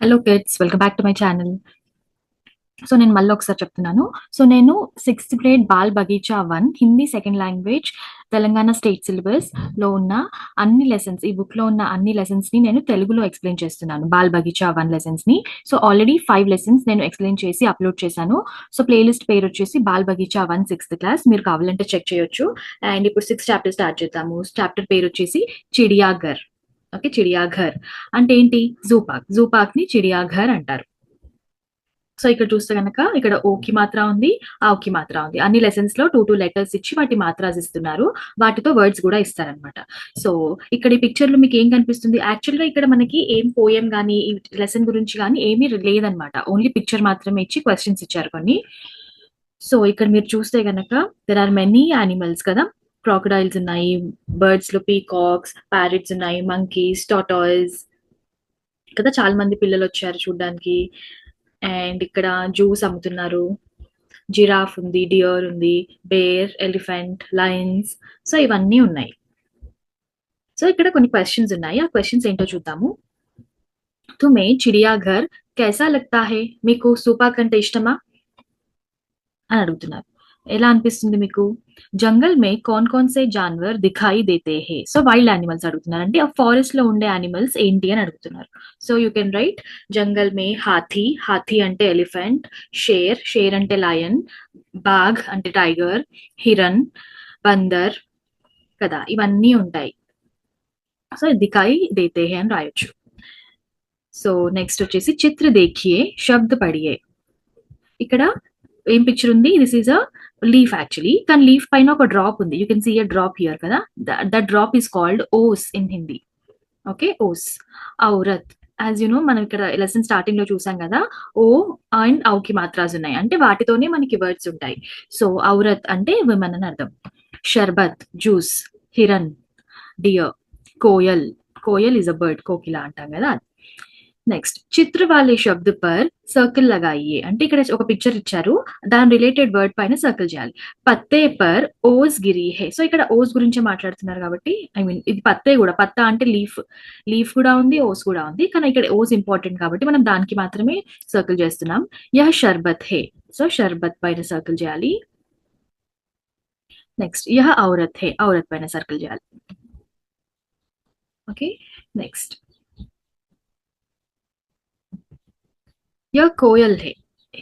Hello kids, welcome back to my channel. So నేను మళ్ళీ ఒకసారి చెప్తున్నాను. సో నేను 6th grade ball Bagicha 1 Hindi second language Telangana state syllabus లో ఉన్న అన్ని లెసన్స్, ఈ బుక్ లో ఉన్న అన్ని లెసన్స్ ని నేను తెలుగులో ఎక్స్ప్లెయిన్ చేస్తున్నాను. బాల్ బగీచా 1 లెసన్స్ ని. సో ఆల్రెడీ 5 లెసన్స్ నేను ఎక్స్ప్లెయిన్ చేసి అప్లోడ్ చేశాను. సో ప్లేలిస్ట్ పేరు వచ్చేసి బాల్ బగీచా 1 6th క్లాస్. మీరు కావాలంటే చెక్ చేయొచ్చు. అండ్ ఇప్పుడు 6th చాప్టర్ స్టార్ట్ చేద్దాము. చాప్టర్ పేరు వచ్చేసి చిడియాఘర్. ఓకే, చిడియాఘర్ అంటే ఏంటి? Zoo park. జూ పార్క్ ని చిడియాఘర్ అంటారు. సో ఇక్కడ చూస్తే కనుక ఇక్కడ ఓకి మాత్ర ఉంది, ఆవుకి మాత్ర ఉంది. అన్ని లెసన్స్ లో 2 లెటర్స్ ఇచ్చి వాటి మాత్రాస్ ఇస్తున్నారు. వాటితో వర్డ్స్ కూడా ఇస్తారనమాట. సో ఇక్కడ ఈ పిక్చర్ లో మీకు ఏం కనిపిస్తుంది? యాక్చువల్ గా ఇక్కడ మనకి ఏం పోయం గానీ ఈ లెసన్ గురించి కానీ ఏమీ లేదనమాట. ఓన్లీ పిక్చర్ మాత్రమే ఇచ్చి క్వశ్చన్స్ ఇచ్చారు కొన్ని. సో ఇక్కడ మీరు చూస్తే గనక దెర్ ఆర్ మెనీ యానిమల్స్ కదా. క్రాకడైల్స్ ఉన్నాయి, బర్డ్స్ లో పీకాక్స్, ప్యారెట్స్ ఉన్నాయి, మంకీస్, టాటాయిస్ కదా. చాలా మంది పిల్లలు వచ్చారు చూడడానికి. అండ్ ఇక్కడ జ్యూస్ అమ్ముతున్నారు. జిరాఫ్ ఉంది, డియర్ ఉంది, బేర్, ఎలిఫెంట్, లయన్స్. సో ఇవన్నీ ఉన్నాయి. సో ఇక్కడ కొన్ని క్వశ్చన్స్ ఉన్నాయి. ఆ క్వశ్చన్స్ ఏంటో చూద్దాము. తుమే చిడియాఘర్ కైసా లగ్తా హై? మీకు సూపా కంటే ఇష్టమా అని అడుగుతున్నారు. ఎలా అనిపిస్తుంది మీకు? జంగల్ మే కౌన్ కౌన్ సే జాన్వర్ దిఖాయి దేతే హే? సో వైల్డ్ యానిమల్స్ అడుగుతున్నారు. అంటే ఆ ఫారెస్ట్ లో ఉండే యానిమల్స్ ఏంటి అని అడుగుతున్నారు. సో యూ కెన్ రైట్ జంగల్ మే హాథీ, హాథీ అంటే ఎలిఫెంట్, షేర్, షేర్ అంటే లయన్, బాఘ్ అంటే టైగర్, హిరన్, బందర్ కదా, ఇవన్నీ ఉంటాయి. సో దిఖాయి దేతే హే అని రాయొచ్చు. సో నెక్స్ట్ వచ్చేసి చిత్ర దేఖియే శబ్ద పడియే. ఇక్కడ ఏం పిక్చర్ ఉంది? This is a leaf actually, కానీ లీఫ్ పైన ఒక డ్రాప్ ఉంది. You can see a drop here కదా. That drop is called os in Hindi. Okay, os. ఔరత్, యాజ్ యు నో మనం ఇక్కడ లెసన్ స్టార్టింగ్ లో చూసాం కదా, ఓ అండ్ ఔకి మాత్రాస్ ఉన్నాయి. అంటే వాటితోనే మనకి వర్డ్స్ ఉంటాయి. సో ఔరత్ అంటే విమెన్ అని అర్థం. Sharbat juice, hiran deer, koyal, koyal is a bird, కోకిల అంటాం కదా. నెక్స్ట్ చిత్ర వాలే శబ్ద పర్ సర్కిల్ లగాయియే. అంటే ఇక్కడ ఒక పిక్చర్ ఇచ్చారు, దాని రిలేటెడ్ వర్డ్ పైన సర్కిల్ చేయాలి. పత్తే పర్ ఓస్ గిరి హే. సో ఇక్కడ ఓస్ గురించే మాట్లాడుతున్నారు కాబట్టి, ఐ మీన్ ఇది పత్తే కూడా, పత్తా అంటే లీఫ్, లీఫ్ కూడా ఉంది, ఓస్ కూడా ఉంది. కానీ ఇక్కడ ఓస్ ఇంపార్టెంట్ కాబట్టి మనం దానికి మాత్రమే సర్కిల్ చేస్తున్నాం. యహ్ షర్బత్ హే. సో షర్బత్ పైన సర్కిల్ చేయాలి. నెక్స్ట్ యహ్ ఔరత్ హే, ఔరత్ పైన సర్కిల్ చేయాలి. ఓకే, నెక్స్ట్ యह కోయల్ హే,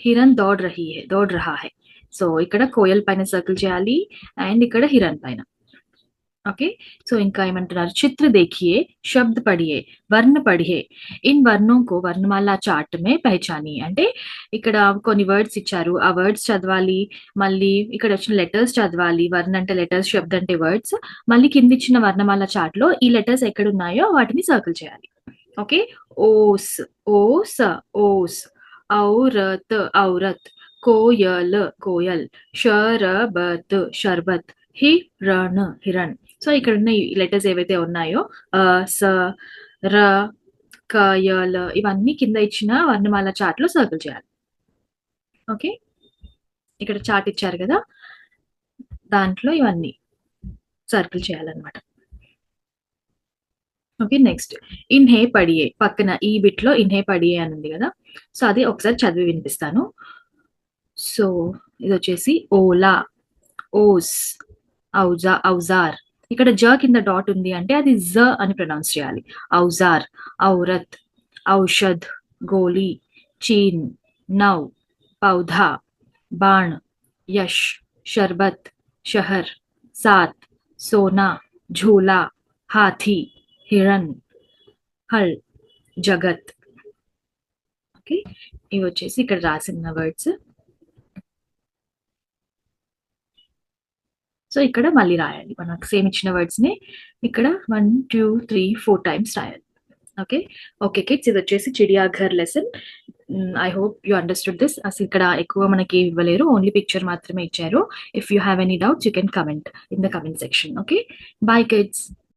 హిరన్ దౌడ్ రహీ హే, దౌడ్ రహా హే. సో ఇక్కడ కోయల్ పైన సర్కిల్ చేయాలి అండ్ ఇక్కడ హిరన్ పైన. ఓకే, సో ఇంకా ఏమంటున్నారు? చిత్ర దేఖియే శబ్ద పడియే వర్ణ పడియే ఇన్ వర్ణంకో వర్ణమాల చార్ట్ మే పహచాని. అంటే ఇక్కడ కొన్ని వర్డ్స్ ఇచ్చారు, ఆ వర్డ్స్ చదవాలి. మళ్ళీ ఇక్కడ వచ్చిన లెటర్స్ చదవాలి. వర్ణ అంటే లెటర్స్, శబ్ద అంటే వర్డ్స్. మళ్ళీ కింద ఇచ్చిన వర్ణమాల చార్ట్ లో ఈ లెటర్స్ ఎక్కడ ఉన్నాయో వాటిని సర్కిల్ చేయాలి. ఓకే, ఓస్, ఓస్, ఓస్. ఔరత్, ఔరత్. కోయల్, కోయల్. షరబత్, షర్బత్. హిరణ్, హిరణ్. సో ఇక్కడ ఉన్న ఈ లెటర్స్ ఏవైతే ఉన్నాయో స, ర, కయల్, ఇవన్నీ కింద ఇచ్చిన వర్ణమాల చార్ట్ లో సర్కిల్ చేయాలి. ఓకే, ఇక్కడ చార్ట్ ఇచ్చారు కదా, దాంట్లో ఇవన్నీ సర్కిల్ చేయాలన్నమాట. ఓకే, నెక్స్ట్ ఇన్హే పడియే. పక్కన ఈ బిట్ లో ఇన్హే పడియే అని ఉంది కదా, సో అది ఒకసారి చదివి వినిపిస్తాను. సో ఇది వచ్చేసి ఓలా, ఓస్, ఔజా, ఔజార్. ఇక్కడ జ కింద డాట్ ఉంది అంటే అది జ అని ప్రొనౌన్స్ చేయాలి. ఔజార్, ఔరత్, ఔషధ్, గోలీ, చీన్, నౌ, పౌधा, బాణ్, యష్, शरबत, शहर, सात, सोना, झूला, हाथी, हिरन, हल, జగత్. ఓకే, ఇవి వచ్చేసి ఇక్కడ రాసిన వర్డ్స్. సో ఇక్కడ మళ్ళీ రాయాలి, మనకు సేమ్ ఇచ్చిన వర్డ్స్ ని ఇక్కడ 1 2 3 4 టైమ్స్ రాయాలి. ఓకే, ఓకే కిడ్స్, ఇది వచ్చేసి Chidiyaghar lesson. I hope you understood this. అసలు ఇక్కడ ఎక్కువ మనకి ఇవ్వలేరు, ఓన్లీ పిక్చర్ మాత్రమే ఇచ్చారు. If you have any doubts you can comment in the comment section. Okay, bye kids.